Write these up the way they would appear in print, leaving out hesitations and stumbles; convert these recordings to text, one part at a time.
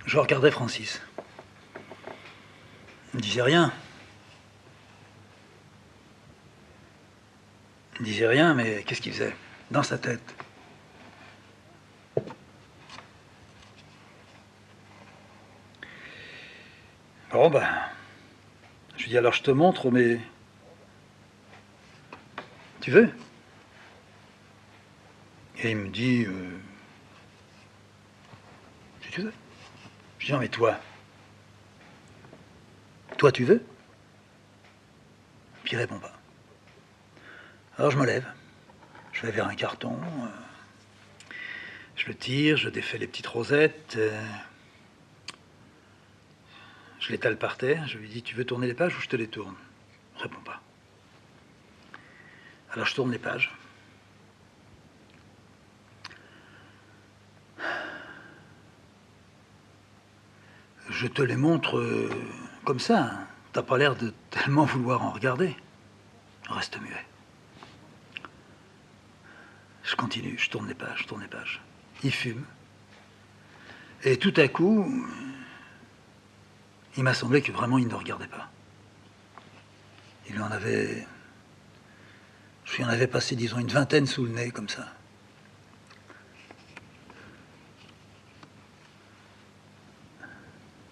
Je regardais Francis. Il ne disait rien. Il ne disait rien, mais qu'est-ce qu'il faisait? Dans sa tête. Bon, ben... Je lui dis, alors je te montre, mais... Tu veux? Et il me dit... Si tu veux. Je dis, non, mais toi... Toi, tu veux? Puis il répond pas. Alors je me lève. Je vais vers un carton. Je le tire, je défais les petites rosettes. Je l'étale par terre. Je lui dis, tu veux tourner les pages ou je te les tourne? Il ne répond pas. Alors je tourne les pages. Je te les montre comme ça. Hein. T'as pas l'air de tellement vouloir en regarder. Reste muet. Je continue, je tourne les pages, je tourne les pages. Il fume. Et tout à coup, il m'a semblé que vraiment il ne regardait pas. Il en avait... Je lui en avais passé, disons, une vingtaine sous le nez, comme ça.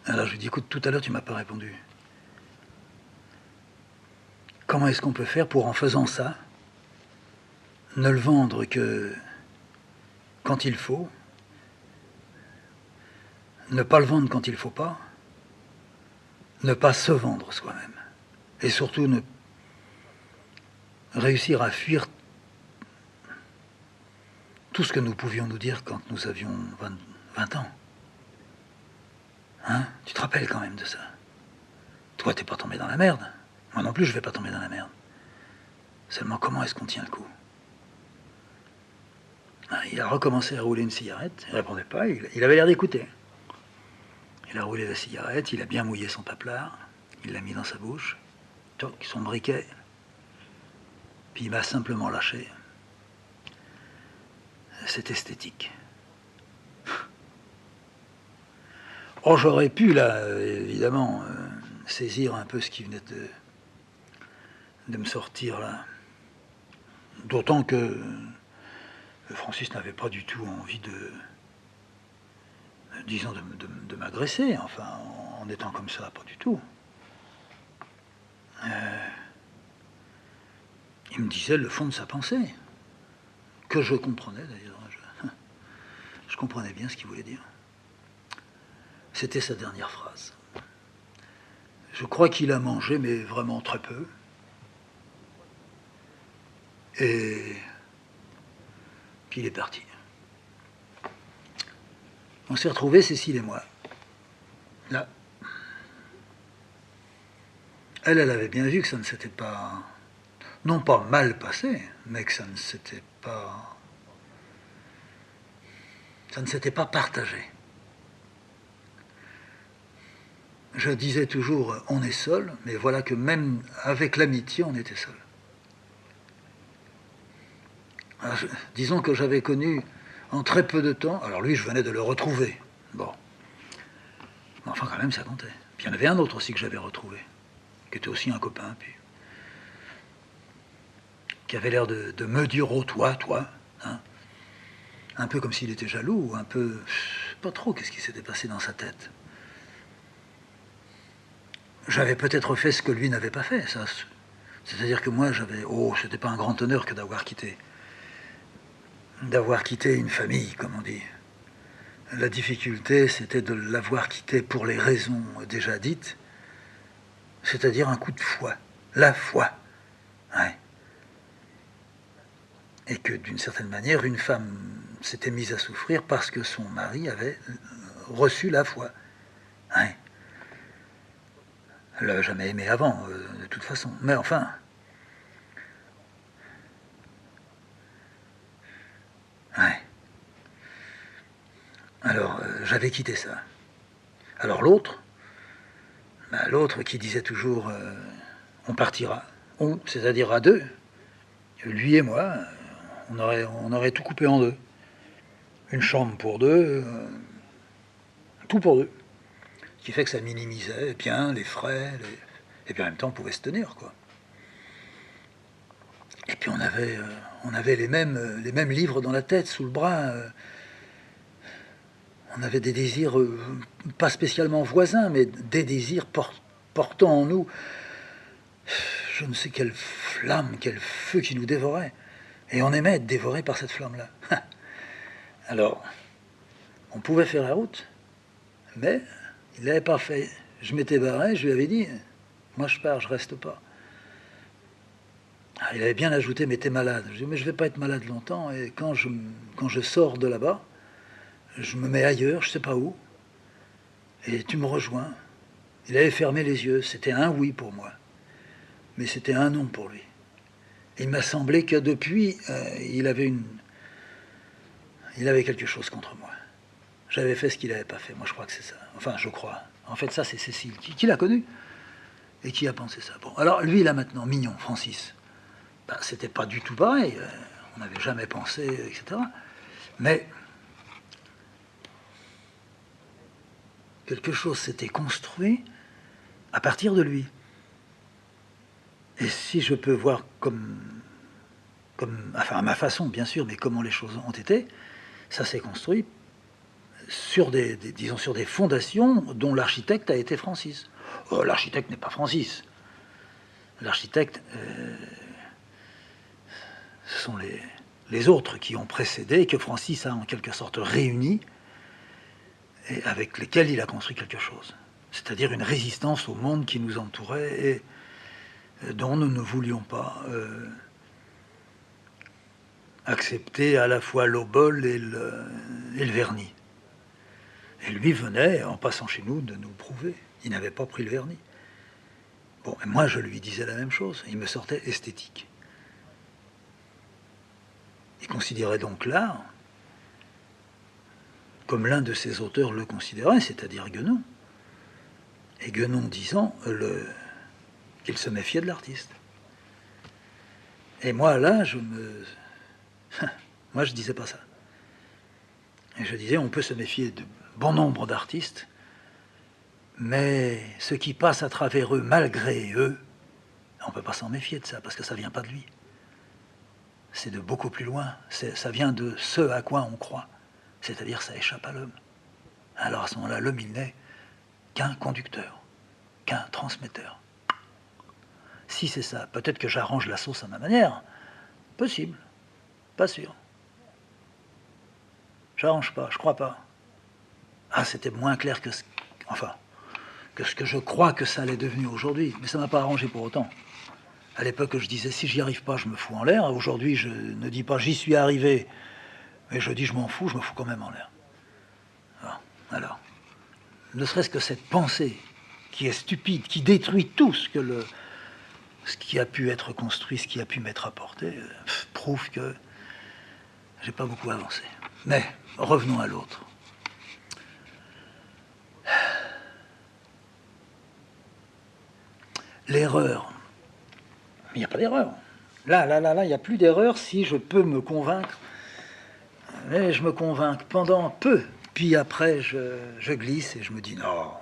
Alors je lui dis, écoute, tout à l'heure, tu m'as pas répondu. Comment est-ce qu'on peut faire pour, en faisant ça, ne le vendre que quand il faut, ne pas le vendre quand il ne faut pas, ne pas se vendre soi-même, et surtout ne réussir à fuir tout ce que nous pouvions nous dire quand nous avions 20 ans. Hein? Tu te rappelles quand même de ça? Toi, t'es pas tombé dans la merde. Moi non plus, je vais pas tomber dans la merde. Seulement, comment est-ce qu'on tient le coup? Il a recommencé à rouler une cigarette. Il répondait pas. Il avait l'air d'écouter. Il a roulé la cigarette. Il a bien mouillé son paplard. Il l'a mis dans sa bouche. Toc, son briquet. Puis il m'a simplement lâché. C'est esthétique. Oh, j'aurais pu, là, évidemment, saisir un peu ce qui venait de me sortir, là. D'autant que Francis n'avait pas du tout envie disons, de m'agresser, enfin, en étant comme ça, pas du tout. Il me disait le fond de sa pensée, que je comprenais d'ailleurs. Je comprenais bien ce qu'il voulait dire. C'était sa dernière phrase. Je crois qu'il a mangé, mais vraiment très peu. Et puis il est parti. On s'est retrouvés, Cécile et moi. Là. Elle avait bien vu que ça ne s'était pas... Non pas mal passé, mais que ça ne s'était pas... Ça ne s'était pas partagé. Je disais toujours, on est seul, mais voilà que même avec l'amitié, on était seul. Disons que j'avais connu en très peu de temps, alors lui, je venais de le retrouver. Bon. Mais enfin, quand même, ça comptait. Puis il y en avait un autre aussi que j'avais retrouvé, qui était aussi un copain, puis qui avait l'air de me dire, oh, toi, hein, un peu comme s'il était jaloux, un peu... Pas trop, qu'est-ce qui s'était passé dans sa tête. J'avais peut-être fait ce que lui n'avait pas fait, ça. C'est-à-dire que moi, j'avais... Oh, c'était pas un grand honneur que d'avoir quitté une famille, comme on dit. La difficulté, c'était de l'avoir quitté pour les raisons déjà dites, c'est-à-dire un coup de foi. La foi. Ouais. Et que, d'une certaine manière, une femme s'était mise à souffrir parce que son mari avait reçu la foi. Ouais. Elle l'avait jamais aimé avant, de toute façon. Mais enfin... Ouais. Alors, j'avais quitté ça. Alors l'autre, l'autre qui disait toujours on partira, on, c'est-à-dire à deux, lui et moi, on aurait tout coupé en deux. Une chambre pour deux, tout pour deux. qui fait que ça minimisait bien les frais, et puis en même temps on pouvait se tenir, quoi. Et puis on avait les mêmes livres dans la tête, sous le bras. On avait des désirs, pas spécialement voisins, mais des désirs portant en nous je ne sais quelle flamme, quel feu qui nous dévorait. Et on aimait être dévoré par cette flamme-là. Alors, on pouvait faire la route, mais il l'avait pas fait. Je m'étais barré, je lui avais dit, moi je pars, je reste pas. Il avait bien ajouté, mais t'es malade. Je dis, mais je vais pas être malade longtemps, et quand je sors de là-bas, je me mets ailleurs, je sais pas où, et tu me rejoins. Il avait fermé les yeux, c'était un oui pour moi, mais c'était un non pour lui. Et il m'a semblé que depuis, il avait quelque chose contre moi. J'avais fait ce qu'il n'avait pas fait, moi je crois que c'est ça. Enfin, je crois. En fait, ça c'est Cécile qui l'a connu et qui a pensé ça. Bon, alors lui là maintenant, mignon, Francis, ben, c'était pas du tout pareil. On n'avait jamais pensé, etc. Mais quelque chose s'était construit à partir de lui. Et si je peux voir enfin à ma façon bien sûr, mais comment les choses ont été, ça s'est construit sur disons sur des fondations dont l'architecte a été Francis. Oh, l'architecte n'est pas Francis. L'architecte, ce sont les autres qui ont précédé et que Francis a en quelque sorte réunis et avec lesquels il a construit quelque chose. C'est-à-dire une résistance au monde qui nous entourait et dont nous ne voulions pas accepter à la fois l'obol et le vernis. Et lui venait, en passant chez nous, de nous prouver. Il n'avait pas pris le vernis. Bon, et moi je lui disais la même chose. Il me sortait esthétique. Il considérait donc l'art comme l'un de ses auteurs le considérait, c'est-à-dire Guénon. Et Guénon disant qu'il se méfiait de l'artiste. Et moi là, moi je disais pas ça. Et je disais, on peut se méfier de bon nombre d'artistes, mais ce qui passe à travers eux, malgré eux, on ne peut pas s'en méfier de ça, parce que ça ne vient pas de lui. C'est de beaucoup plus loin. Ça vient de ce à quoi on croit. C'est-à-dire ça échappe à l'homme. Alors à ce moment-là, l'homme, il n'est qu'un conducteur, qu'un transmetteur. Si c'est ça, peut-être que j'arrange la sauce à ma manière. Possible. Pas sûr. J'arrange pas, je crois pas. Ah, c'était moins clair que ce que je crois que ça allait devenir aujourd'hui. Mais ça ne m'a pas arrangé pour autant. À l'époque, je disais, si j'y arrive pas, je me fous en l'air. Aujourd'hui, je ne dis pas, j'y suis arrivé, mais je dis, je m'en fous, je me fous quand même en l'air. Alors, ne serait-ce que cette pensée qui est stupide, qui détruit tout ce qui a pu être construit, ce qui a pu m'être apporté, prouve que j'ai pas beaucoup avancé. Mais revenons à l'autre. L'erreur. Il n'y a pas d'erreur. Là, il n'y a plus d'erreur si je peux me convaincre. Mais je me convainc pendant peu. Puis après, je glisse et je me dis non,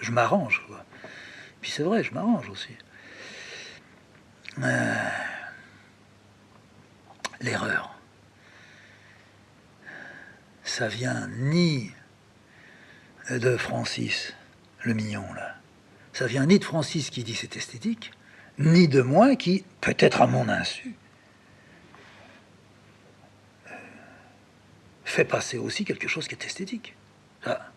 je m'arrange. Quoi. Puis c'est vrai, je m'arrange aussi. L'erreur. Ça vient ni de Francis, le mignon, là. Ça vient ni de Francis qui dit c'est esthétique, ni de moi qui, peut-être à mon insu, fait passer aussi quelque chose qui est esthétique. Ça,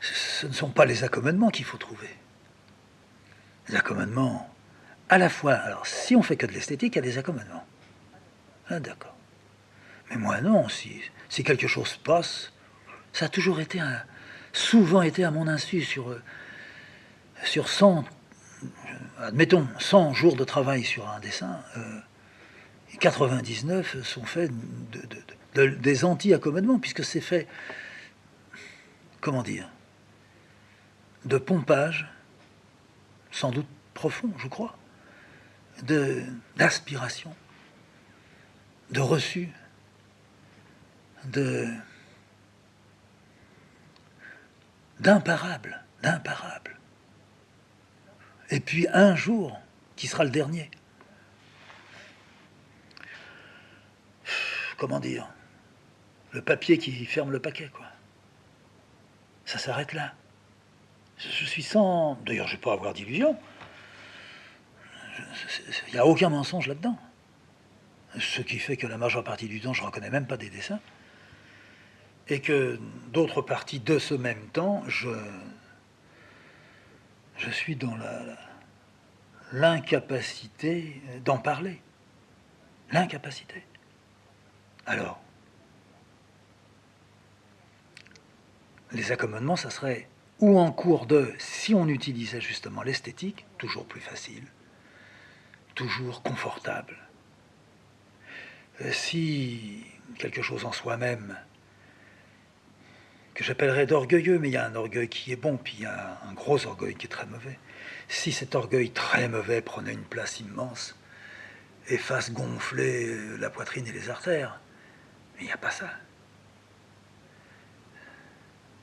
ce ne sont pas les accommodements qu'il faut trouver. Les accommodements, à la fois, alors si on fait que de l'esthétique, il y a des accommodements. Ah, d'accord. Mais moi non, si quelque chose passe, ça a toujours été souvent été à mon insu sur 100, admettons, 100 jours de travail sur un dessin, 99 sont faits des anti-accommodements, puisque c'est fait, comment dire, de pompage, sans doute profond, je crois, d'aspiration, de reçu, de d'imparables, d'imparables. Et puis un jour, qui sera le dernier. Comment dire? Le papier qui ferme le paquet, quoi. Ça s'arrête là. Je suis sans... D'ailleurs, je ne vais pas avoir d'illusion. Il n'y a aucun mensonge là-dedans. Ce qui fait que la majeure partie du temps, je ne reconnais même pas des dessins. Et que d'autres parties de ce même temps, je suis dans l'incapacité d'en parler. L'incapacité. Alors, les accommodements, ça serait ou en cours de, si on utilisait justement l'esthétique, toujours plus facile, toujours confortable. Si quelque chose en soi-même, que j'appellerais d'orgueilleux, mais il y a un orgueil qui est bon, puis il y a un gros orgueil qui est très mauvais. Si cet orgueil très mauvais prenait une place immense et fasse gonfler la poitrine et les artères, mais il n'y a pas ça.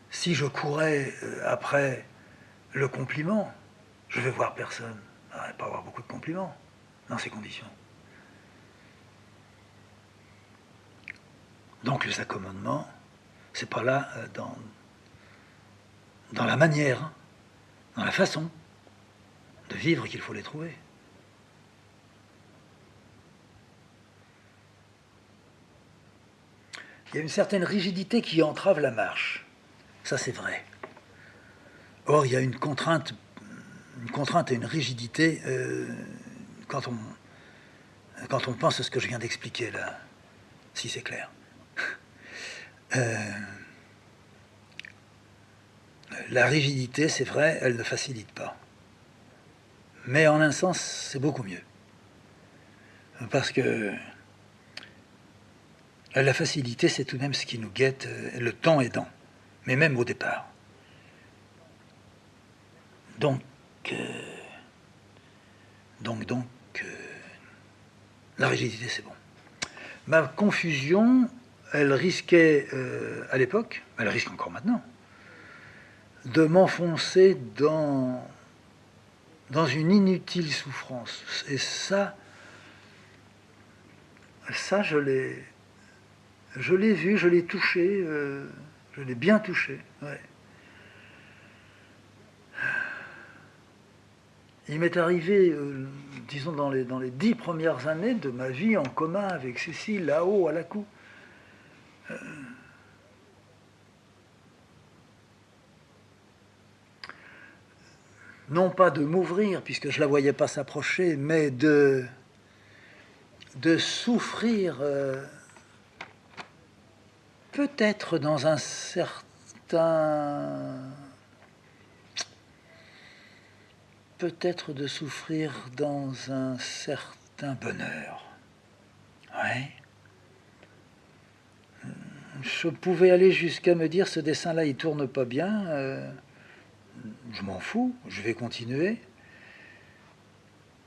Si je courais après le compliment, je vais voir personne. Je ne vais pas avoir beaucoup de compliments dans ces conditions. Donc les accommodements, c'est pas là dans la manière, hein, dans la façon de vivre qu'il faut les trouver. Il y a une certaine rigidité qui entrave la marche. Ça, c'est vrai. Or, il y a une contrainte et une rigidité quand on pense à ce que je viens d'expliquer là, si c'est clair. La rigidité, c'est vrai, elle ne facilite pas. Mais en un sens, c'est beaucoup mieux. Parce que la facilité, c'est tout de même ce qui nous guette le temps aidant, mais même au départ. Donc, la rigidité, c'est bon. Ma confusion, elle risquait à l'époque, elle risque encore maintenant, de m'enfoncer dans une inutile souffrance. Et ça je l'ai vu, je l'ai touché, je l'ai bien touché. Ouais. Il m'est arrivé, disons, dans les 10 premières années de ma vie en commun avec Cécile, là-haut, à la cour. Non pas de m'ouvrir, puisque je ne la voyais pas s'approcher, mais de souffrir, peut-être dans un certain... Peut-être de souffrir dans un certain bonheur. Ouais. Je pouvais aller jusqu'à me dire, ce dessin-là, il tourne pas bien, je m'en fous, je vais continuer.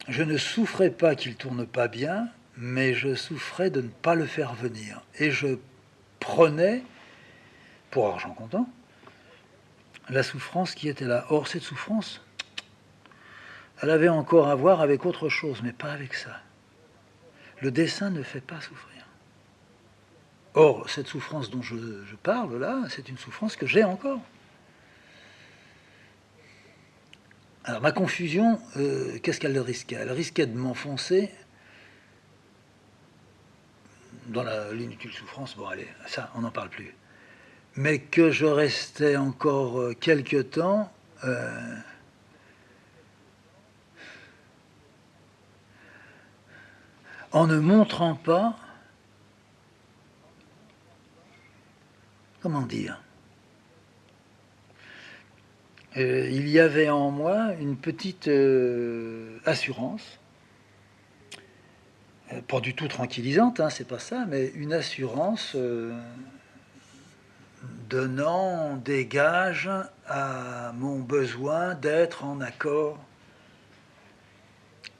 Je ne souffrais pas qu'il tourne pas bien, mais je souffrais de ne pas le faire venir. Et je prenais, pour argent comptant, la souffrance qui était là. Or, cette souffrance, elle avait encore à voir avec autre chose, mais pas avec ça. Le dessin ne fait pas souffrir. Or, cette souffrance dont je parle là, c'est une souffrance que j'ai encore. Alors ma confusion, qu'est-ce qu'elle risquait? Elle risquait de m'enfoncer dans l'inutile souffrance. Bon allez, ça, on n'en parle plus. Mais que je restais encore quelque temps en ne montrant pas, comment dire, il y avait en moi une petite assurance, pas du tout tranquillisante, hein, c'est pas ça, mais une assurance donnant des gages à mon besoin d'être en accord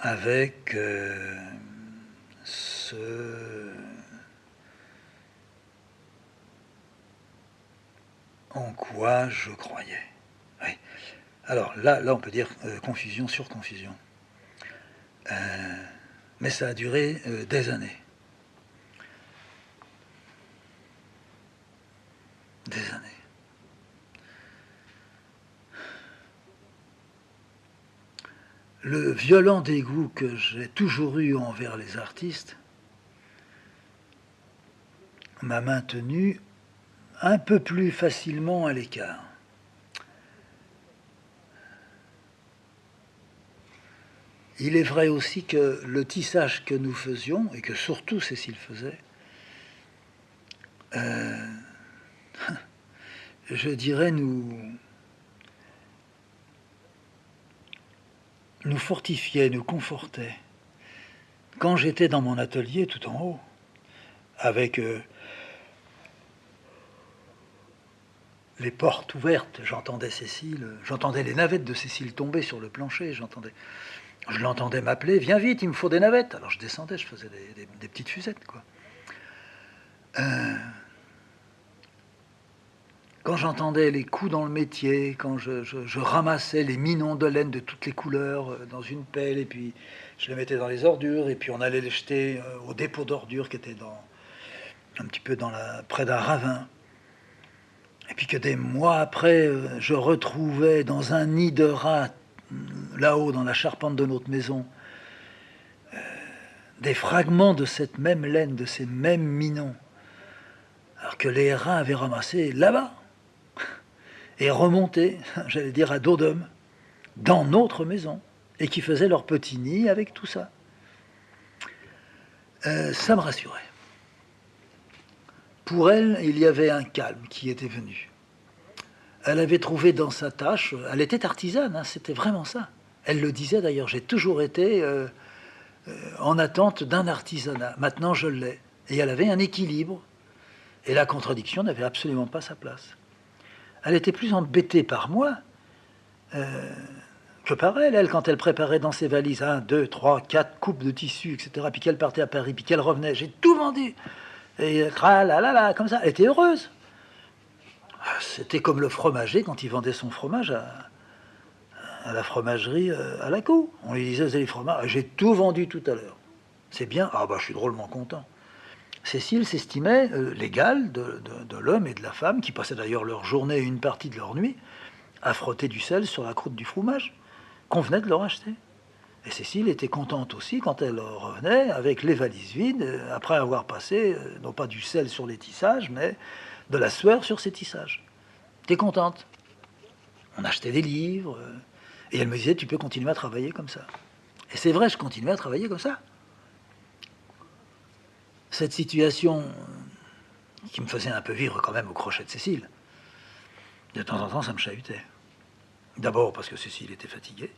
avec ce en quoi je croyais. Alors là, on peut dire confusion sur confusion. Mais ça a duré des années. Des années. Le violent dégoût que j'ai toujours eu envers les artistes m'a maintenu un peu plus facilement à l'écart. Il est vrai aussi que le tissage que nous faisions, et que surtout Cécile faisait, je dirais nous fortifiait, nous confortait. Quand j'étais dans mon atelier tout en haut, avec les portes ouvertes, j'entendais Cécile, j'entendais les navettes de Cécile tomber sur le plancher, je l'entendais m'appeler, viens vite, il me faut des navettes. Alors je descendais, je faisais des petites fusettes, quoi. Quand j'entendais les coups dans le métier, quand je ramassais les minons de laine de toutes les couleurs dans une pelle, et puis je les mettais dans les ordures, et puis on allait les jeter au dépôt d'ordures qui était un petit peu près d'un ravin. Et puis que des mois après, je retrouvais dans un nid de rats, là-haut dans la charpente de notre maison, des fragments de cette même laine, de ces mêmes minons, alors que les rats avaient ramassé là-bas, et remonté, j'allais dire à dos d'homme, dans notre maison, et qui faisaient leur petit nid avec tout ça. Ça me rassurait. Pour elle, il y avait un calme qui était venu. Elle avait trouvé dans sa tâche, elle était artisane, hein, c'était vraiment ça. Elle le disait d'ailleurs, j'ai toujours été en attente d'un artisanat. Maintenant, je l'ai. Et elle avait un équilibre. Et la contradiction n'avait absolument pas sa place. Elle était plus embêtée par moi que par elle. Elle, quand elle préparait dans ses valises 1, 2, 3, 4 coupes de tissu, etc., puis qu'elle partait à Paris, puis qu'elle revenait, j'ai tout vendu. Et là, comme ça, elle était heureuse. C'était comme le fromager quand il vendait son fromage à la fromagerie à la cour. On lui disait, les fromages, j'ai tout vendu tout à l'heure. C'est bien. Ah bah je suis drôlement content. Cécile s'estimait l'égale de l'homme et de la femme, qui passaient d'ailleurs leur journée et une partie de leur nuit à frotter du sel sur la croûte du fromage qu'on venait de leur acheter. Et Cécile était contente aussi quand elle revenait avec les valises vides, après avoir passé, non pas du sel sur les tissages, mais de la sueur sur ses tissages. T'es contente. On achetait des livres, et elle me disait, tu peux continuer à travailler comme ça. Et c'est vrai, je continuais à travailler comme ça. Cette situation qui me faisait un peu vivre quand même au crochet de Cécile, de temps en temps, ça me chahutait. D'abord parce que Cécile était fatiguée.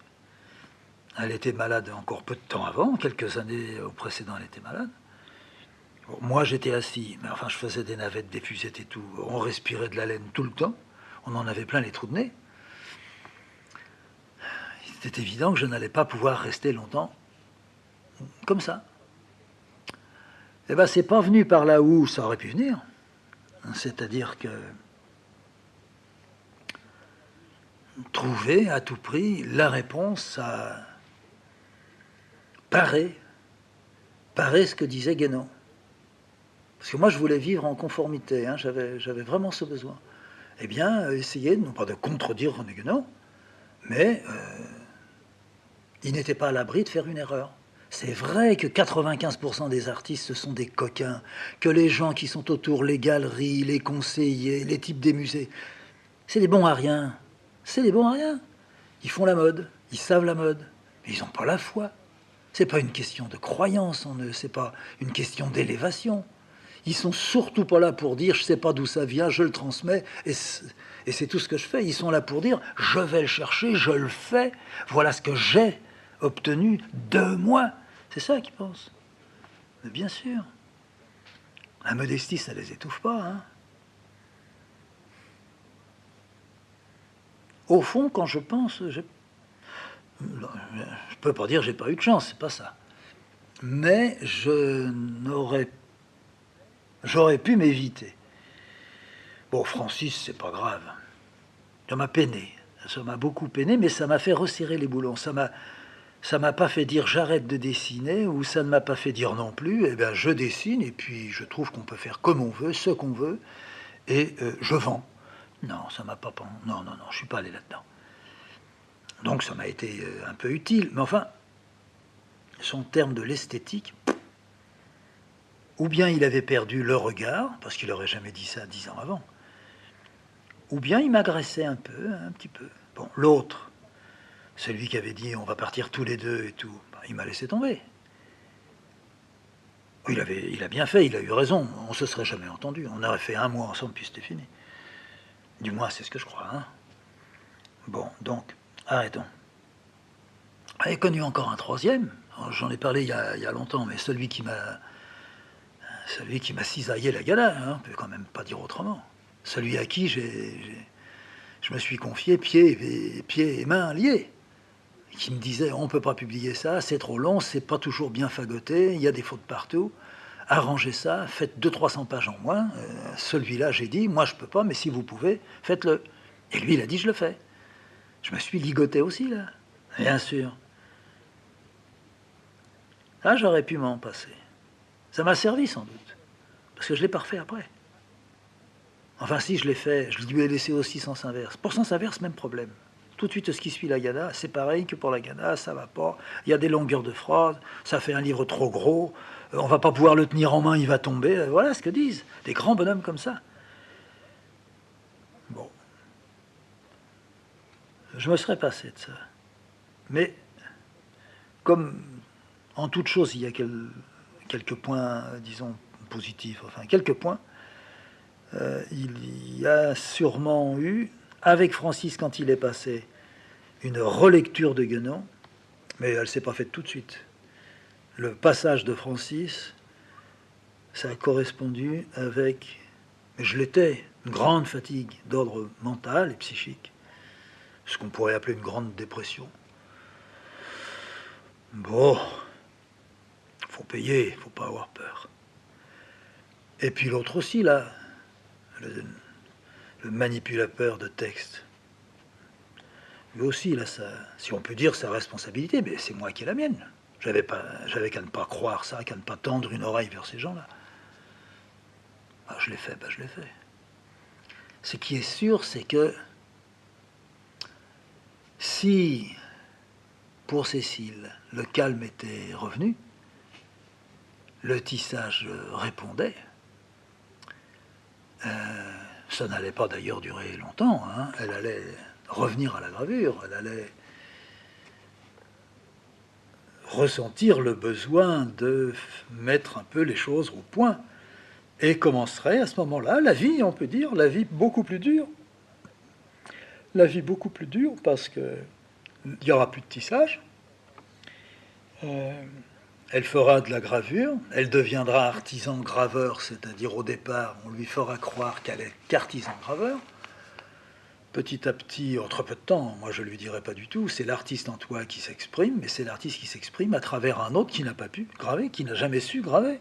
Elle était malade encore peu de temps avant, quelques années au précédent, elle était malade. Bon, moi, j'étais assis, mais enfin, je faisais des navettes, des fusettes et tout. On respirait de la laine tout le temps. On en avait plein les trous de nez. C'était évident que je n'allais pas pouvoir rester longtemps comme ça. Eh bien, c'est pas venu par là où ça aurait pu venir. C'est-à-dire que trouver à tout prix la réponse à parer ce que disait Guénon. Parce que moi, je voulais vivre en conformité, hein, j'avais vraiment ce besoin. Eh bien, essayer, non pas de contredire René Guénon, mais il n'était pas à l'abri de faire une erreur. C'est vrai que 95% des artistes, ce sont des coquins, que les gens qui sont autour, les galeries, les conseillers, les types des musées, c'est des bons à rien. C'est des bons à rien. Ils font la mode, ils savent la mode, mais ils n'ont pas la foi. C'est pas une question de croyance en eux, c'est pas une question d'élévation. Ils sont surtout pas là pour dire je sais pas d'où ça vient, je le transmets et c'est tout ce que je fais. Ils sont là pour dire je vais le chercher, je le fais, voilà ce que j'ai obtenu de moi. C'est ça qu'ils pensent. Mais bien sûr, la modestie ça les étouffe pas. Hein. Au fond, quand je pense, je peux pas dire j'ai pas eu de chance, c'est pas ça. Mais j'aurais pu m'éviter. Bon, Francis, c'est pas grave. Ça m'a peiné. Ça m'a beaucoup peiné, mais ça m'a fait resserrer les boulons. Ça m'a pas fait dire j'arrête de dessiner, ou ça ne m'a pas fait dire non plus, eh bien je dessine, et puis je trouve qu'on peut faire comme on veut, ce qu'on veut, et je vends. Non, ça m'a pas... Non, non, non, je suis pas allé là-dedans. Donc ça m'a été un peu utile, mais enfin, son terme de l'esthétique, ou bien il avait perdu le regard, parce qu'il n'aurait jamais dit ça 10 ans avant, ou bien il m'agressait un peu, un petit peu. Bon, l'autre, celui qui avait dit on va partir tous les deux et tout, ben, il m'a laissé tomber. Il a bien fait, il a eu raison, on se serait jamais entendu. On aurait fait un mois ensemble, puis c'était fini. Du moins, c'est ce que je crois. Hein. Bon, donc, arrêtons. J'ai connu encore un troisième, j'en ai parlé il y a longtemps, mais celui qui m'a cisaillé la gala, hein, on peut quand même pas dire autrement. Celui à qui je me suis confié pieds et mains liés, qui me disait on peut pas publier ça, c'est trop long, c'est pas toujours bien fagoté, il y a des fautes partout, arrangez ça, faites 200-300 pages en moins. Celui-là, j'ai dit moi je peux pas, mais si vous pouvez, faites-le. Et lui, il a dit je le fais. Je me suis ligoté aussi là, bien sûr. Là, j'aurais pu m'en passer. Ça m'a servi sans doute, parce que je l'ai pas refait après. Enfin, si je l'ai fait, je lui ai laissé aussi sens inverse. Pour sens inverse, même problème. Tout de suite, ce qui suit la Gada, c'est pareil que pour la Gada, ça va pas. Il y a des longueurs de phrases, ça fait un livre trop gros, on va pas pouvoir le tenir en main, il va tomber. Voilà ce que disent des grands bonhommes comme ça. Bon, je me serais passé de ça. Mais, comme en toute chose, il y a quelques points, disons, positifs, enfin, quelques points, il y a sûrement eu, avec Francis quand il est passé, une relecture de Guénon, mais elle ne s'est pas faite tout de suite. Le passage de Francis, ça a correspondu avec, mais je l'étais, une grande fatigue d'ordre mental et psychique, ce qu'on pourrait appeler une grande dépression. Bon, faut payer, faut pas avoir peur. Et puis l'autre aussi, là, le manipulateur de texte. Lui aussi, là, ça, si on peut dire sa responsabilité, mais c'est moi qui ai la mienne. J'avais qu'à ne pas croire ça, qu'à ne pas tendre une oreille vers ces gens-là. Ah, je l'ai fait, ben je l'ai fait. Ce qui est sûr, c'est que si, pour Cécile, le calme était revenu, le tissage répondait, ça n'allait pas d'ailleurs durer longtemps, hein. Elle allait revenir à la gravure, elle allait ressentir le besoin de mettre un peu les choses au point, et commencerait à ce moment-là la vie, on peut dire, la vie beaucoup plus dure. La vie beaucoup plus dure parce que il n'y aura plus de tissage. Elle fera de la gravure, elle deviendra artisan graveur, c'est-à-dire au départ, on lui fera croire qu'elle est qu'artisan graveur. Petit à petit, en très peu de temps, moi je ne lui dirai pas du tout, c'est l'artiste en toi qui s'exprime, mais c'est l'artiste qui s'exprime à travers un autre qui n'a pas pu graver, qui n'a jamais su graver.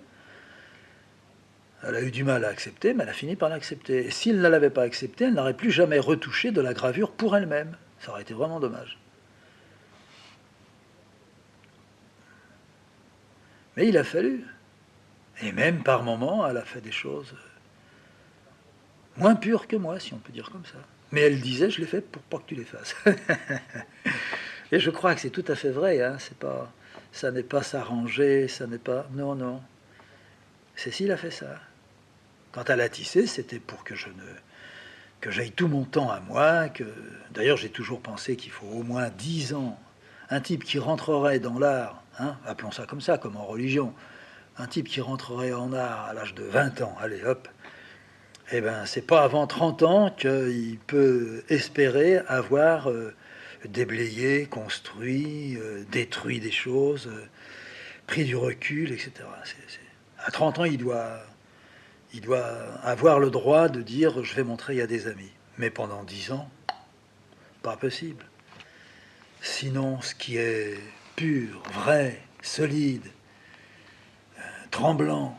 Elle a eu du mal à accepter, mais elle a fini par l'accepter. Et s'il ne l'avait pas accepté, elle n'aurait plus jamais retouché de la gravure pour elle-même. Ça aurait été vraiment dommage. Mais il a fallu. Et même par moments, elle a fait des choses moins pures que moi, si on peut dire comme ça. Mais elle disait, je l'ai fait pour pas que tu les fasses. Et je crois que c'est tout à fait vrai. Hein. C'est pas, ça n'est pas s'arranger, ça n'est pas... Non, non. Cécile a fait ça. Quand elle a tissé, c'était pour que j'aille tout mon temps à moi. D'ailleurs, j'ai toujours pensé qu'il faut au moins 10 ans. Un type qui rentrerait dans l'art, hein, appelons ça comme ça, comme en religion, un type qui rentrerait en art à l'âge de 20 ans, allez hop, eh ben c'est pas avant 30 ans qu'il peut espérer avoir déblayé, construit, détruit des choses, pris du recul, etc. À 30 ans, il doit avoir le droit de dire je vais montrer à des amis. Mais pendant 10 ans, pas possible. Sinon, ce qui est pur, vrai, solide, tremblant,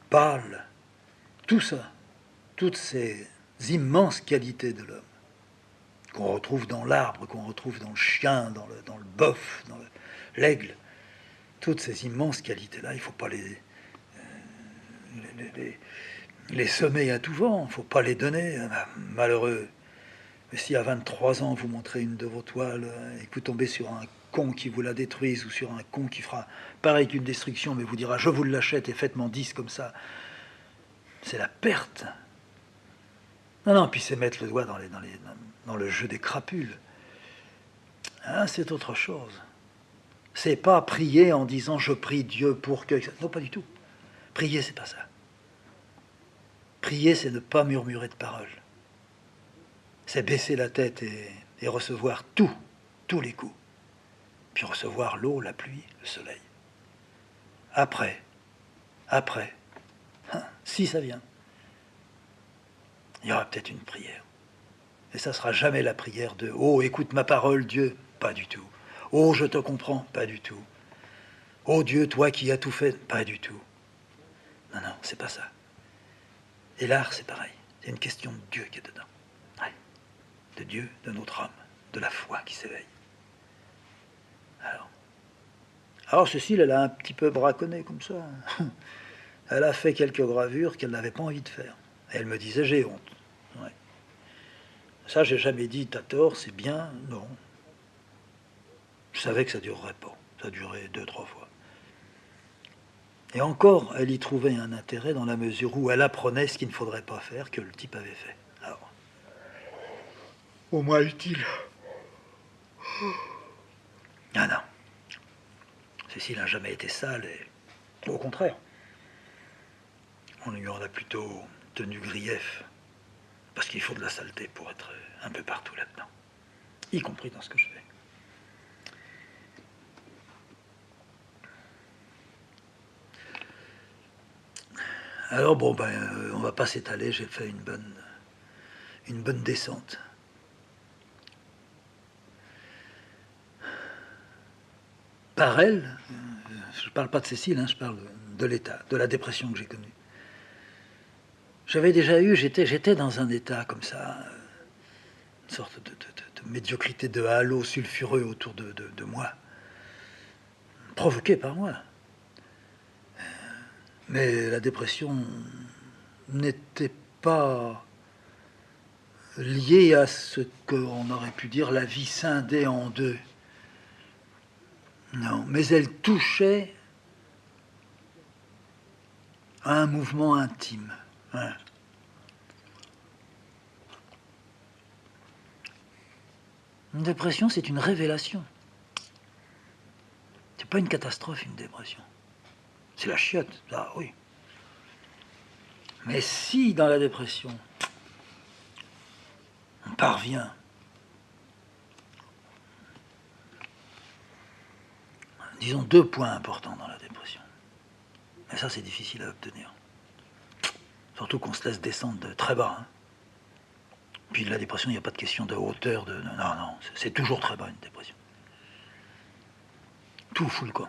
pâle, tout ça, toutes ces immenses qualités de l'homme, qu'on retrouve dans l'arbre, qu'on retrouve dans le chien, dans le bœuf, dans l'aigle. Toutes ces immenses qualités-là, il ne faut pas les semer à tout vent, il ne faut pas les donner. Malheureux. Mais si à 23 ans, vous montrez une de vos toiles et que vous tombez sur un con qui vous la détruise ou sur un con qui fera pareil qu'une destruction, mais vous dira « je vous l'achète et faites-m'en 10 comme ça », c'est la perte. Non, puis c'est mettre le doigt dans le jeu des crapules. Hein, c'est autre chose. C'est pas prier en disant « je prie Dieu pour que… » Non, pas du tout. Prier, c'est pas ça. Prier, c'est ne pas murmurer de paroles. C'est baisser la tête et recevoir tous les coups. Puis recevoir l'eau, la pluie, le soleil. Après, si ça vient, il y aura peut-être une prière. Et ça ne sera jamais la prière de « Oh, écoute ma parole, Dieu !» Pas du tout. « Oh, je te comprends !» Pas du tout. « Oh Dieu, toi qui as tout fait !» Pas du tout. Non, c'est pas ça. Et l'art, c'est pareil. C'est une question de Dieu qui est dedans. Ouais. De Dieu, de notre âme, de la foi qui s'éveille. Alors Cécile, elle a un petit peu braconné comme ça. Elle a fait quelques gravures qu'elle n'avait pas envie de faire. Et elle me disait, j'ai honte. Ouais. Ça, j'ai jamais dit, t'as tort, c'est bien. Non. Je savais que ça durerait pas. Ça durait 2-3 fois. Et encore, elle y trouvait un intérêt dans la mesure où elle apprenait ce qu'il ne faudrait pas faire que le type avait fait. Alors, au moins utile. Ah non. Cécile n'a jamais été sale et au contraire. On lui en a plutôt tenu grief. Parce qu'il faut de la saleté pour être un peu partout là-dedans. Y compris dans ce que je fais. Alors bon, on va pas s'étaler, j'ai fait une bonne descente. Par elle, je parle pas de Cécile, je parle de l'état, de la dépression que j'ai connue. J'avais déjà eu, j'étais dans un état comme ça, une sorte de médiocrité, de halo sulfureux autour de moi, provoqué par moi. Mais la dépression n'était pas liée à ce qu'on aurait pu dire la vie scindée en deux. Non, mais elle touchait à un mouvement intime. Hein. Une dépression, c'est une révélation. C'est pas une catastrophe, une dépression. C'est la chiotte, ah oui. Mais si dans la dépression, on parvient disons 2 points importants dans la dépression. Et ça, c'est difficile à obtenir. Surtout qu'on se laisse descendre de très bas. Hein. Puis la dépression, il n'y a pas de question de hauteur. Non, c'est toujours très bas, une dépression. Tout fout le camp.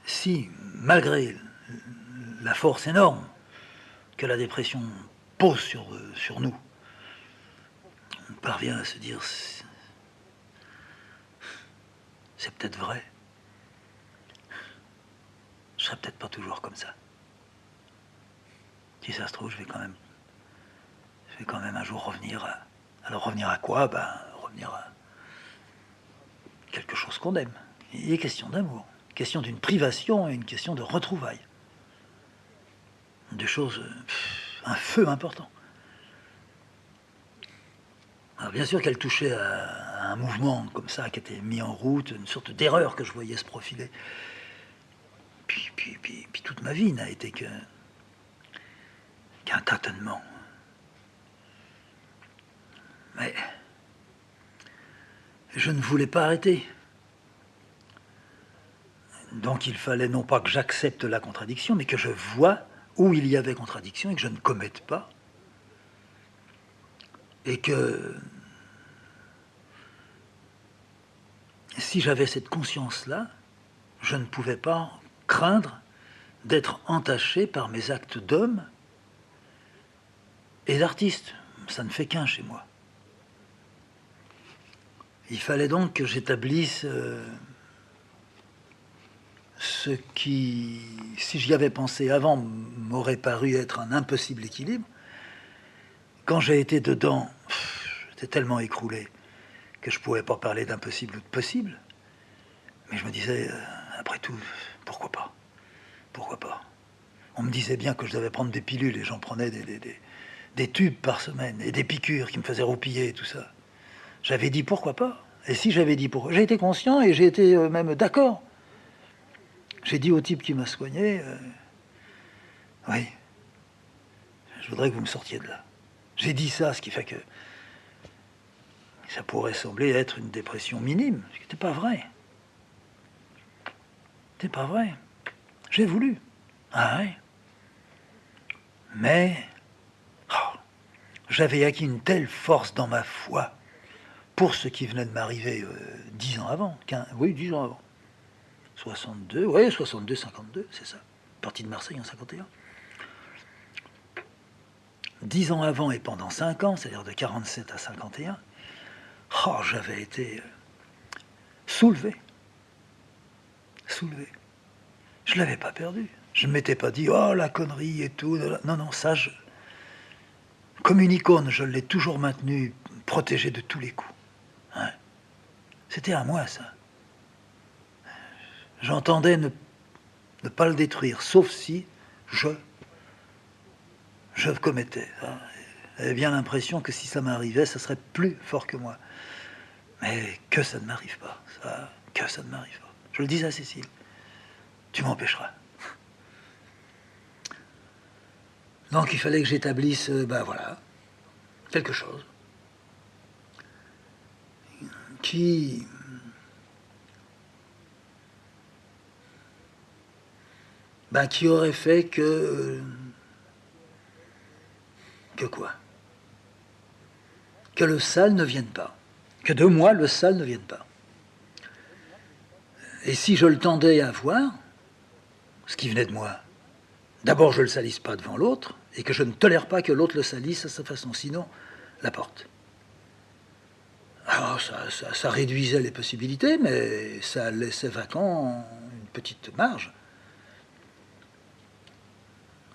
Si, malgré la force énorme que la dépression pose sur nous, on parvient à se dire c'est peut-être vrai. Je serai peut-être pas toujours comme ça. Si ça se trouve, je vais quand même un jour revenir à... Alors revenir à quoi? Revenir à quelque chose qu'on aime. Il est question d'amour, question d'une privation et une question de retrouvailles. Des choses, un feu important. Alors bien sûr qu'elle touchait à un mouvement comme ça qui était mis en route, une sorte d'erreur que je voyais se profiler. Puis toute ma vie n'a été qu'un tâtonnement. Mais je ne voulais pas arrêter. Donc il fallait non pas que j'accepte la contradiction, mais que je vois où il y avait contradiction et que je ne commette pas. Et que si j'avais cette conscience-là, je ne pouvais pas craindre d'être entaché par mes actes d'homme et d'artiste. Ça ne fait qu'un chez moi. Il fallait donc que j'établisse ce qui, si j'y avais pensé avant, m'aurait paru être un impossible équilibre. Quand j'ai été dedans, j'étais tellement écroulé que je ne pouvais pas parler d'impossible ou de possible. Mais je me disais, après tout, pourquoi pas? Pourquoi pas? On me disait bien que je devais prendre des pilules et j'en prenais des tubes par semaine et des piqûres qui me faisaient roupiller et tout ça. J'avais dit pourquoi pas? Et si j'avais dit pourquoi? J'ai été conscient et j'ai été même d'accord. J'ai dit au type qui m'a soigné, oui, je voudrais que vous me sortiez de là. J'ai dit ça, ce qui fait que ça pourrait sembler être une dépression minime, ce qui n'était pas vrai. C'était pas vrai. J'ai voulu. Ah oui. Mais j'avais acquis une telle force dans ma foi pour ce qui venait de m'arriver 10 ans avant. 10 ans avant. 62, oui, 62, 52, c'est ça. Parti de Marseille en 51. 10 ans avant et pendant 5 ans, c'est-à-dire de 47 à 51, j'avais été soulevé. Soulevé. Je ne l'avais pas perdu. Je ne m'étais pas dit, oh, la connerie et tout. Non, non, ça, comme une icône, je l'ai toujours maintenu, protégé de tous les coups. Hein. C'était à moi, ça. J'entendais ne pas le détruire, sauf si je commettais. Hein. J'avais bien l'impression que si ça m'arrivait, ça serait plus fort que moi. Mais que ça ne m'arrive pas. Que ça ne m'arrive pas. Je le disais à Cécile. Tu m'empêcheras. Donc il fallait que j'établisse, voilà, quelque chose qui aurait fait que quoi? Que le sale ne vienne pas. Que de moi, le sale ne vienne pas. Et si je le tendais à voir, ce qui venait de moi, d'abord je ne le salisse pas devant l'autre, et que je ne tolère pas que l'autre le salisse à sa façon, sinon, la porte. Alors ça réduisait les possibilités, mais ça laissait vacant une petite marge.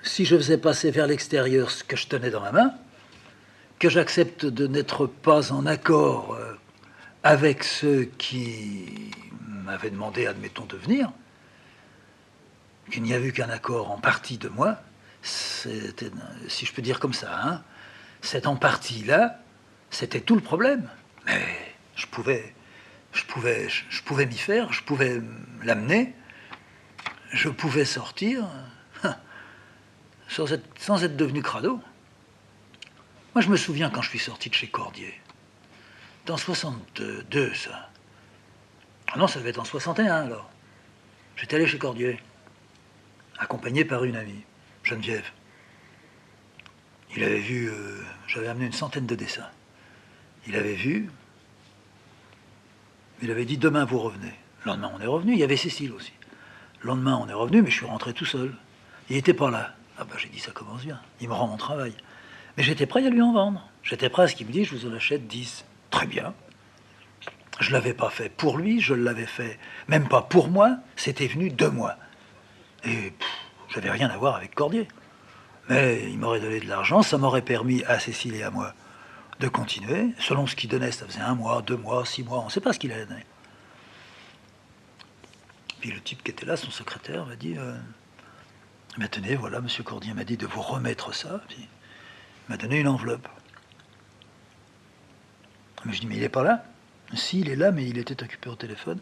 Si je faisais passer vers l'extérieur ce que je tenais dans ma main, que j'accepte de n'être pas en accord avec ceux qui m'avaient demandé, admettons, de venir, qu'il n'y a eu qu'un accord en partie de moi, c'était, si je peux dire comme ça, hein, cette en partie-là, c'était tout le problème. Mais je pouvais m'y faire, je pouvais l'amener, je pouvais sortir sans être devenu crado. Moi, je me souviens quand je suis sorti de chez Cordier, en 62, ça. Ah non, ça devait être en 61, alors. J'étais allé chez Cordier, accompagné par une amie, Geneviève. Il avait vu, j'avais amené une centaine de dessins. Il avait vu, il avait dit, demain vous revenez. Le lendemain, on est revenu, il y avait Cécile aussi. Le lendemain, on est revenu, mais je suis rentré tout seul. Il n'était pas là. Ah ben, j'ai dit, ça commence bien, il me rend mon travail. Mais j'étais prêt à lui en vendre. J'étais prêt à ce qu'il me dit, je vous en achète 10. Très bien. Je ne l'avais pas fait pour lui, je l'avais fait même pas pour moi, c'était venu de moi. Et j'avais rien à voir avec Cordier. Mais il m'aurait donné de l'argent, ça m'aurait permis à Cécile et à moi de continuer. Selon ce qu'il donnait, ça faisait 1 mois, 2 mois, 6 mois, on ne sait pas ce qu'il allait donner. Puis le type qui était là, son secrétaire, m'a dit tenez, voilà, monsieur Cordier m'a dit de vous remettre ça. Puis il m'a donné une enveloppe. Mais je dis, mais il n'est pas là. Si, il est là, mais il était occupé au téléphone.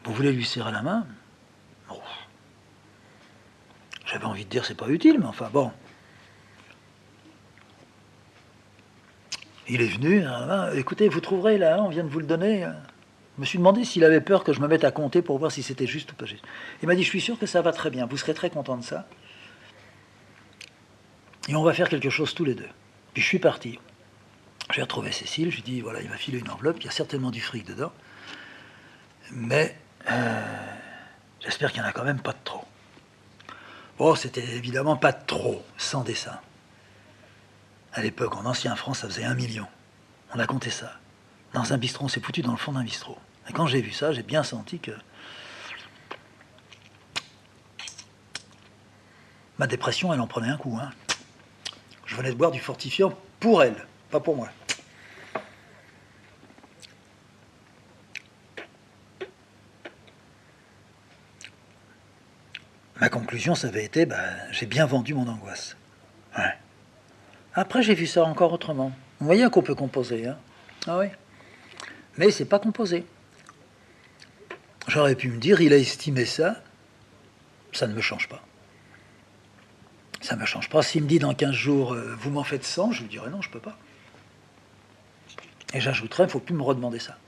Vous voulez lui serrer la main? Bon. J'avais envie de dire, c'est pas utile, mais enfin, bon. Il est venu, écoutez, vous trouverez là, on vient de vous le donner. Je me suis demandé s'il avait peur que je me mette à compter pour voir si c'était juste ou pas juste. Il m'a dit, je suis sûr que ça va très bien, vous serez très content de ça. Et on va faire quelque chose tous les deux. Puis je suis parti. J'ai retrouvé Cécile, je lui ai dit, voilà, il m'a filé une enveloppe, il y a certainement du fric dedans, mais j'espère qu'il n'y en a quand même pas de trop. Oh, c'était évidemment pas trop, sans dessin. À l'époque, en ancien franc, ça faisait 1 million. On a compté ça. Dans un bistrot, on s'est foutu dans le fond d'un bistrot. Et quand j'ai vu ça, j'ai bien senti que ma dépression, elle en prenait un coup. Hein. Je venais de boire du fortifiant pour elle, pas pour moi. Ma conclusion, ça avait été, j'ai bien vendu mon angoisse. Ouais. Après, j'ai vu ça encore autrement. Vous voyez qu'on peut composer, hein? Ah oui. Mais c'est pas composé. J'aurais pu me dire, il a estimé ça, ça ne me change pas. Ça ne me change pas. S'il me dit dans 15 jours, vous m'en faites 100, je lui dirais non, je peux pas. Et j'ajouterais, il ne faut plus me redemander ça.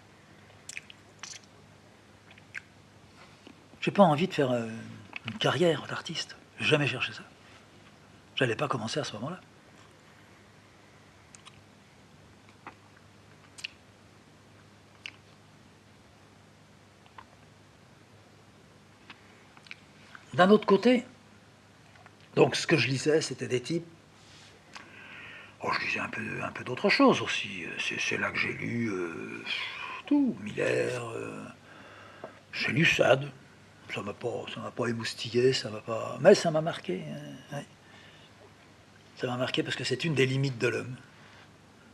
J'ai pas envie de faire une carrière d'artiste. J'ai jamais cherché ça. J'allais pas commencer à ce moment-là. D'un autre côté, donc ce que je lisais, c'était des types. Oh, je lisais un peu d'autres choses aussi. C'est là que j'ai lu tout, Miller. J'ai lu Sade. Ça m'a pas émoustillé, ça m'a pas. Mais ça m'a marqué. Ouais. Ça m'a marqué parce que c'est une des limites de l'homme.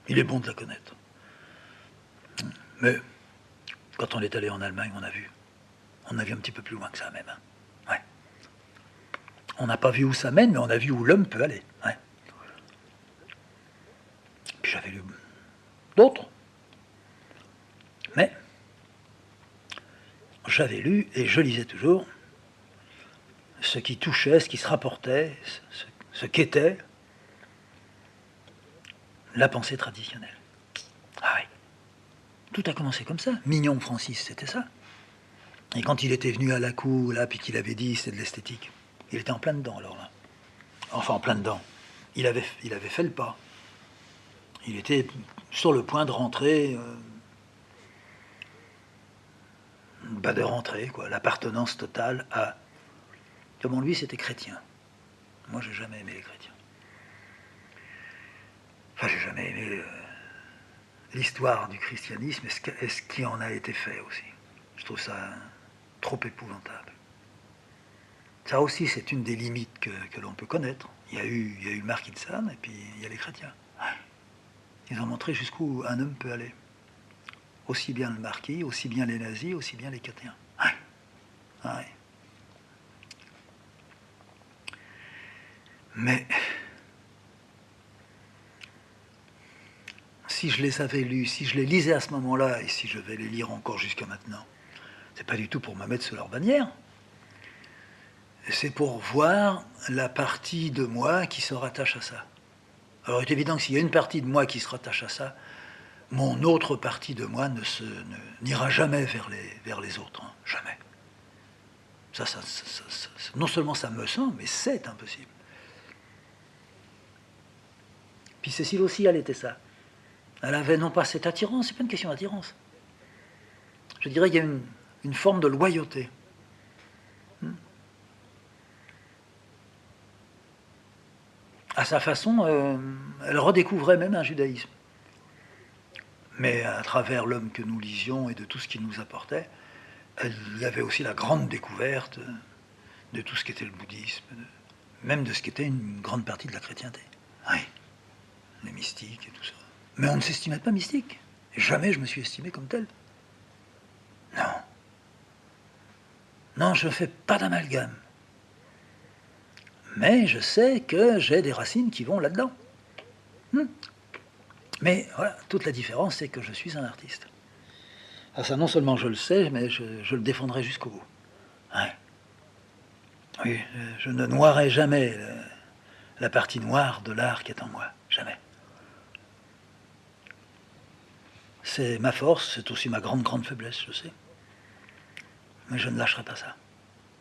Il est bon de la connaître. Mais quand on est allé en Allemagne, on a vu. On a vu un petit peu plus loin que ça même. Hein. Ouais. On n'a pas vu où ça mène, mais on a vu où l'homme peut aller. Ouais. Puis j'avais lu d'autres. Mais j'avais lu, et je lisais toujours, ce qui touchait, ce qui se rapportait, ce qu'était la pensée traditionnelle. Ah oui. Tout a commencé comme ça. Mignon Francis, c'était ça. Et quand il était venu à la cour, là, puis qu'il avait dit c'est de l'esthétique, il était en plein dedans, alors là. Enfin, en plein dedans. Il avait fait le pas. Il était sur le point de rentrer, quoi. L'appartenance totale à... Comment lui, c'était chrétien. Moi, j'ai jamais aimé les chrétiens. Enfin, j'ai jamais aimé l'histoire du christianisme et ce qui en a été fait aussi. Je trouve ça trop épouvantable. Ça aussi, c'est une des limites que l'on peut connaître. Il y a eu le marquis de Sade et puis il y a les chrétiens. Ils ont montré jusqu'où un homme peut aller. Aussi bien le marquis, aussi bien les nazis, aussi bien les chrétiens. Ouais. Mais si je les avais lus, si je les lisais à ce moment-là, et si je vais les lire encore jusqu'à maintenant, c'est pas du tout pour me mettre sous leur bannière. C'est pour voir la partie de moi qui se rattache à ça. Alors il est évident que s'il y a une partie de moi qui se rattache à ça, mon autre partie de moi n'ira jamais vers les autres. Hein. Jamais. Ça, non seulement ça me semble, mais c'est impossible. Puis Cécile aussi, elle était ça. Elle avait non pas cette attirance, c'est pas une question d'attirance. Je dirais qu'il y a une forme de loyauté. À sa façon, elle redécouvrait même un judaïsme. Mais à travers l'homme que nous lisions et de tout ce qu'il nous apportait, il y avait aussi la grande découverte de tout ce qu'était le bouddhisme, même de ce qu'était une grande partie de la chrétienté. Oui, les mystiques et tout ça. Mais on ne s'estimait pas mystique. Jamais je me suis estimé comme tel. Non. Non, je ne fais pas d'amalgame. Mais je sais que j'ai des racines qui vont là-dedans. Mais voilà, toute la différence, c'est que je suis un artiste. Ah, ça, non seulement je le sais, mais je le défendrai jusqu'au bout. Ouais. Oui, je ne noirai jamais la partie noire de l'art qui est en moi. Jamais. C'est ma force, c'est aussi ma grande, grande faiblesse, je sais. Mais je ne lâcherai pas ça.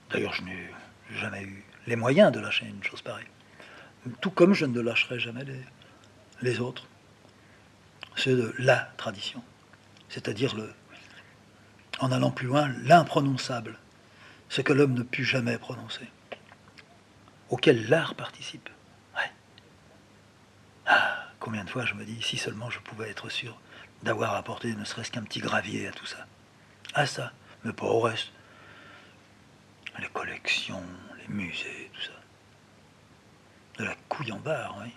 D'ailleurs, je n'ai jamais eu les moyens de lâcher une chose pareille. Tout comme je ne lâcherai jamais les autres. C'est de la tradition. C'est-à-dire, en allant plus loin, l'imprononçable. Ce que l'homme ne put jamais prononcer. auquel l'art participe. Ouais. Ah, combien de fois je me dis, si seulement je pouvais être sûr d'avoir apporté ne serait-ce qu'un petit gravier à tout ça. À ça, mais pas au reste. Les collections, les musées, tout ça. De la couille en barre, oui.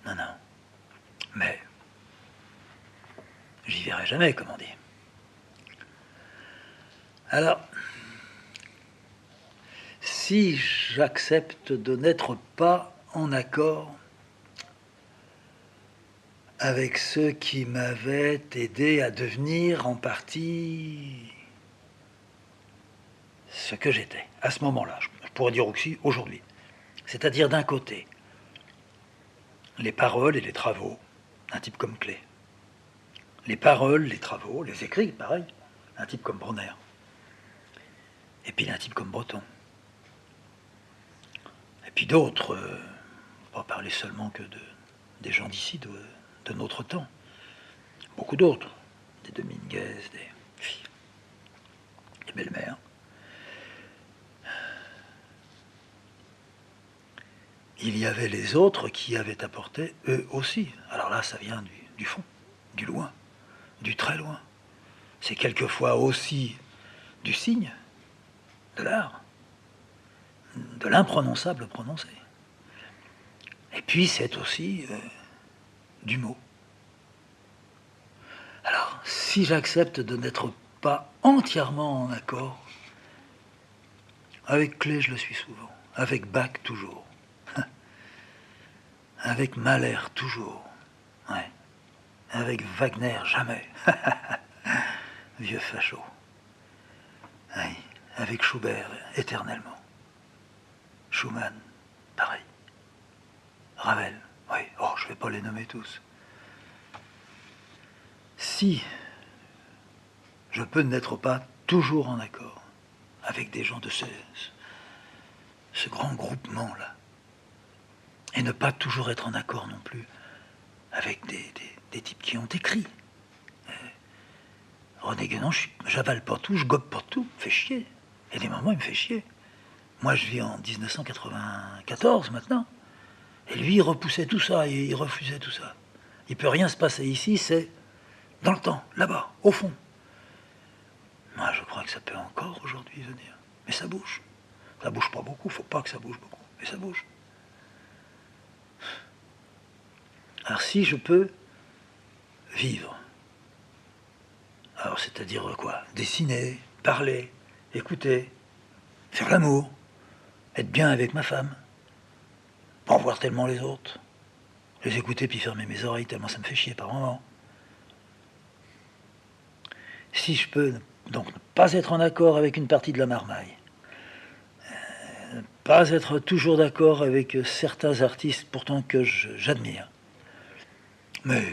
Non, non. Mais j'y verrai jamais, comme on dit. Alors, si j'accepte de n'être pas en accord avec ceux qui m'avaient aidé à devenir en partie ce que j'étais, à ce moment-là, je pourrais dire aussi aujourd'hui. C'est-à-dire d'un côté, les paroles et les travaux d'un type comme Klee. Les paroles, les travaux, les écrits, pareil, un type comme Bronner. Et puis un type comme Breton. Et puis d'autres, pas parler seulement que des gens d'ici, de notre temps. Beaucoup d'autres, des Dominguez, des belles-mères. Il y avait les autres qui avaient apporté eux aussi. Alors là, ça vient du fond, du loin, du très loin. C'est quelquefois aussi du signe, de l'art, de l'imprononçable prononcé. Et puis c'est aussi du mot. Alors, si j'accepte de n'être pas entièrement en accord, avec Klee je le suis souvent, avec Bach toujours, avec Mahler toujours, ouais. Avec Wagner jamais, vieux facho, ouais. Avec Schubert éternellement, Schumann, pareil, Ravel, oui, oh je ne vais pas les nommer tous. Si je peux n'être pas toujours en accord avec des gens de ce grand groupement-là, et ne pas toujours être en accord non plus avec des types qui ont écrit. René Guénon, j'avale pas tout, je gobe pas tout, me fait chier. Il y a des moments, il me fait chier. Moi, je vis en 1994 maintenant, et lui, il repoussait tout ça, il refusait tout ça. Il peut rien se passer ici, c'est dans le temps, là-bas, au fond. Moi, je crois que ça peut encore aujourd'hui venir. Mais ça bouge. Ça bouge pas beaucoup, faut pas que ça bouge beaucoup, mais ça bouge. Alors si je peux vivre, alors c'est-à-dire quoi? Dessiner, parler, écouter, faire l'amour, être bien avec ma femme, pas en voir tellement les autres, les écouter puis fermer mes oreilles tellement ça me fait chier par moments. Si je peux donc ne pas être en accord avec une partie de la marmaille, ne pas être toujours d'accord avec certains artistes pourtant que j'admire, mais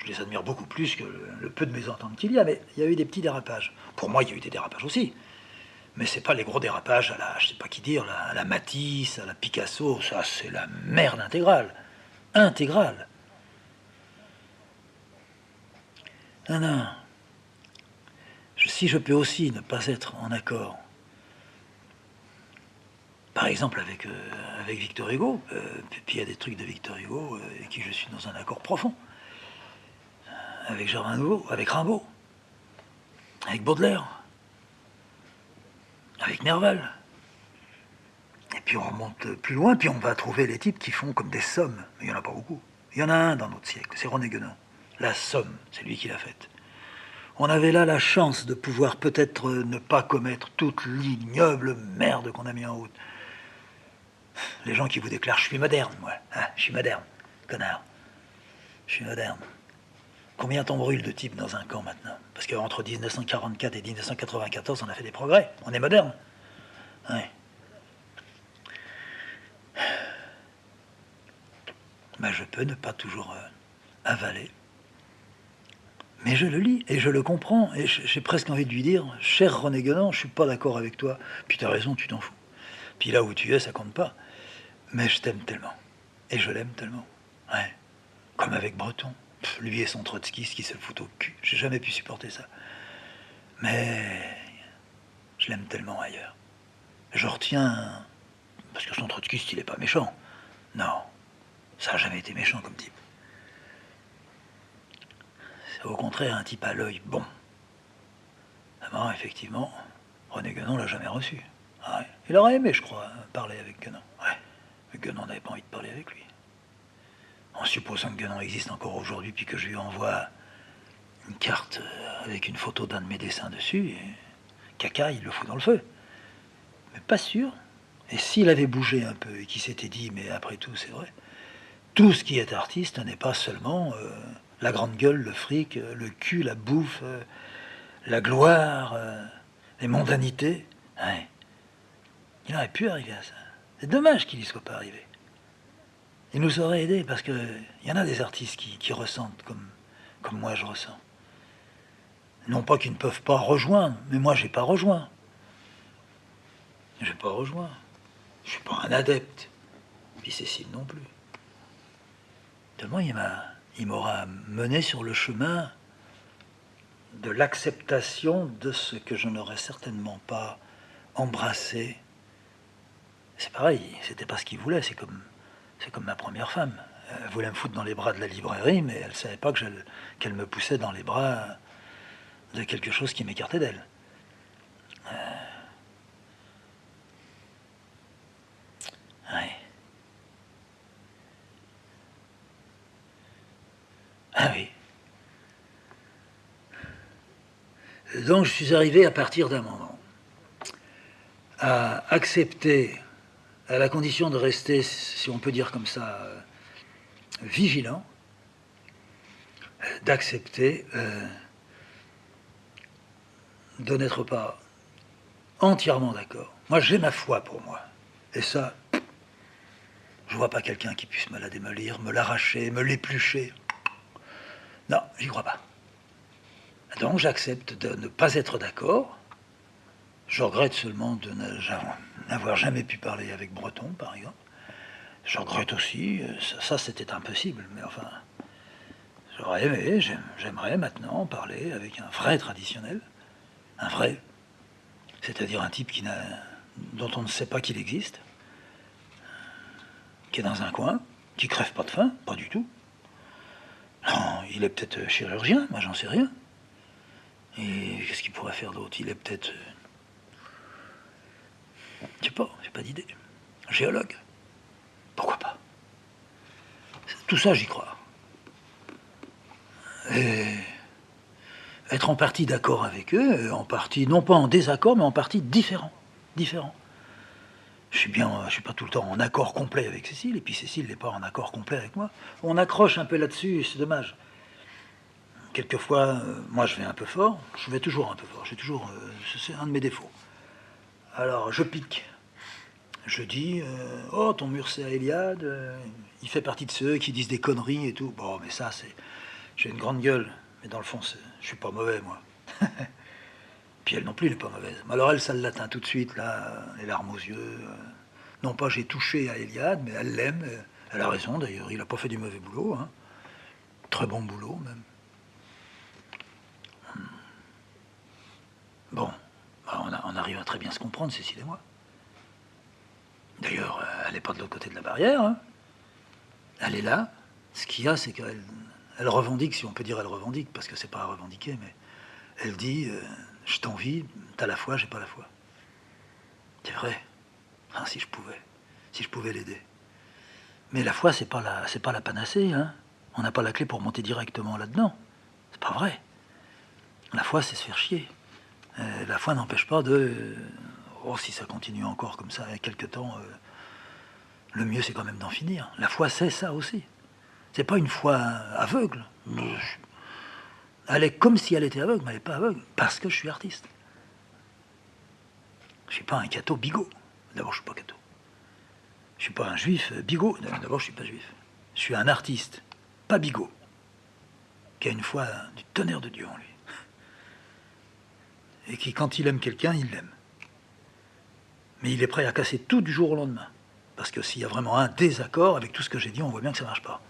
je les admire beaucoup plus que le peu de mésententes qu'il y a, mais il y a eu des petits dérapages. Pour moi, il y a eu des dérapages aussi. Mais c'est pas les gros dérapages à la, je sais pas qui dire, à la Matisse, à la Picasso, ça c'est la merde intégrale. Intégrale. Non, non. Si je peux aussi ne pas être en accord, par exemple avec Victor Hugo, puis il y a des trucs de Victor Hugo avec qui je suis dans un accord profond, avec Germain Nouveau, avec Rimbaud, avec Baudelaire, avec Nerval. Et puis on remonte plus loin, puis on va trouver les types qui font comme des sommes. Mais il n'y en a pas beaucoup. Il y en a un dans notre siècle, c'est René Guénon. La somme, c'est lui qui l'a faite. On avait là la chance de pouvoir peut-être ne pas commettre toute l'ignoble merde qu'on a mis en route. Les gens qui vous déclarent « je suis moderne, moi, hein, je suis moderne, connard, je suis moderne ». Combien t'en brûle de types dans un camp maintenant? Parce qu'entre 1944 et 1994, on a fait des progrès, on est moderne. Ouais. Ben, je peux ne pas toujours avaler. Mais je le lis et je le comprends. Et j'ai presque envie de lui dire, cher René Guénon, je suis pas d'accord avec toi. Puis tu as raison, tu t'en fous. Puis là où tu es, ça compte pas. Mais je t'aime tellement. Et je l'aime tellement. Ouais. Comme avec Breton. Lui et son trotskiste qui se fout au cul. J'ai jamais pu supporter ça. Mais je l'aime tellement ailleurs. Je retiens parce que son trotskiste, il n'est pas méchant. Non, ça n'a jamais été méchant comme type. C'est au contraire un type à l'œil bon. D'abord, effectivement, René Guénon l'a jamais reçu. Ah ouais. Il aurait aimé, je crois, parler avec Guénon. Ouais. Mais Guénon n'avait pas envie de parler avec lui. En supposant que Guénon existe encore aujourd'hui, puis que je lui envoie une carte avec une photo d'un de mes dessins dessus, et caca, il le fout dans le feu. Mais pas sûr. Et s'il avait bougé un peu et qu'il s'était dit, mais après tout, c'est vrai, tout ce qui est artiste n'est pas seulement la grande gueule, le fric, le cul, la bouffe, la gloire, les mondanités. Ouais. Il aurait pu arriver à ça. C'est dommage qu'il n'y soit pas arrivé. Il nous aurait aidés parce qu'il y en a des artistes qui ressentent comme moi je ressens. Non pas qu'ils ne peuvent pas rejoindre, mais moi j'ai pas rejoint. J'ai pas rejoint. Je suis pas un adepte. Puis Cécile non plus. Tellement il m'aura mené sur le chemin de l'acceptation de ce que je n'aurais certainement pas embrassé. C'est pareil, c'était pas ce qu'il voulait, c'est comme ma première femme. Elle voulait me foutre dans les bras de la librairie, mais elle savait pas qu'elle me poussait dans les bras de quelque chose qui m'écartait d'elle. Ouais. Ah oui. Donc je suis arrivé à partir d'un moment à accepter, à la condition de rester, si on peut dire comme ça, vigilant, d'accepter de n'être pas entièrement d'accord. Moi, j'ai ma foi pour moi. Et ça, je vois pas quelqu'un qui puisse me la démolir, me l'arracher, me l'éplucher. Non, j'y crois pas. Donc j'accepte de ne pas être d'accord. Je regrette seulement de n'avoir jamais pu parler avec Breton, par exemple. Je regrette aussi, ça c'était impossible, mais enfin, j'aurais aimé, j'aimerais maintenant parler avec un vrai traditionnel, un vrai, c'est-à-dire un type dont on ne sait pas qu'il existe, qui est dans un coin, qui crève pas de faim, pas du tout. Non, il est peut-être chirurgien, moi j'en sais rien. Et qu'est-ce qu'il pourrait faire d'autre? Il est peut-être... je sais pas, j'ai pas d'idée. Géologue. Pourquoi pas? Tout ça, j'y crois. Et être en partie d'accord avec eux, en partie, non pas en désaccord, mais en partie différent. Je suis pas tout le temps en accord complet avec Cécile, et puis Cécile n'est pas en accord complet avec moi. On accroche un peu là-dessus, c'est dommage. Quelquefois, moi je vais un peu fort, je vais toujours un peu fort, c'est un de mes défauts. Alors je pique, je dis, oh ton mur c'est à Eliade, il fait partie de ceux qui disent des conneries et tout. Bon, mais ça c'est, j'ai une grande gueule, mais dans le fond je suis pas mauvais moi. Puis elle non plus n'est pas mauvaise. Mais alors elle, ça l'atteint tout de suite, là, les larmes aux yeux. Non pas j'ai touché à Eliade, mais elle l'aime, elle a raison d'ailleurs, il a pas fait du mauvais boulot, hein. Très bon boulot même. Bon, on arrive à très bien se comprendre, Cécile et moi. D'ailleurs, elle n'est pas de l'autre côté de la barrière, hein. Elle est là. Ce qu'il y a, c'est qu'elle revendique, si on peut dire elle revendique, parce que c'est pas à revendiquer, mais elle dit, je t'envie, t'as la foi, j'ai pas la foi. C'est vrai. Ah, si je pouvais l'aider. Mais la foi, c'est pas la panacée, hein. On n'a pas la clé pour monter directement là-dedans. C'est pas vrai. La foi, c'est se faire chier. La foi n'empêche pas de... oh, si ça continue encore comme ça, il y a quelques temps, le mieux, c'est quand même d'en finir. La foi, c'est ça aussi. C'est pas une foi aveugle. Elle est comme si elle était aveugle, mais elle n'est pas aveugle, parce que je suis artiste. Je suis pas un catho bigot. D'abord, je suis pas catho. Je suis pas un juif bigot. D'abord, je suis pas juif. Je suis un artiste, pas bigot, qui a une foi du tonnerre de Dieu en lui. Et qui, quand il aime quelqu'un, il l'aime. Mais il est prêt à casser tout du jour au lendemain. Parce que s'il y a vraiment un désaccord avec tout ce que j'ai dit, on voit bien que ça ne marche pas.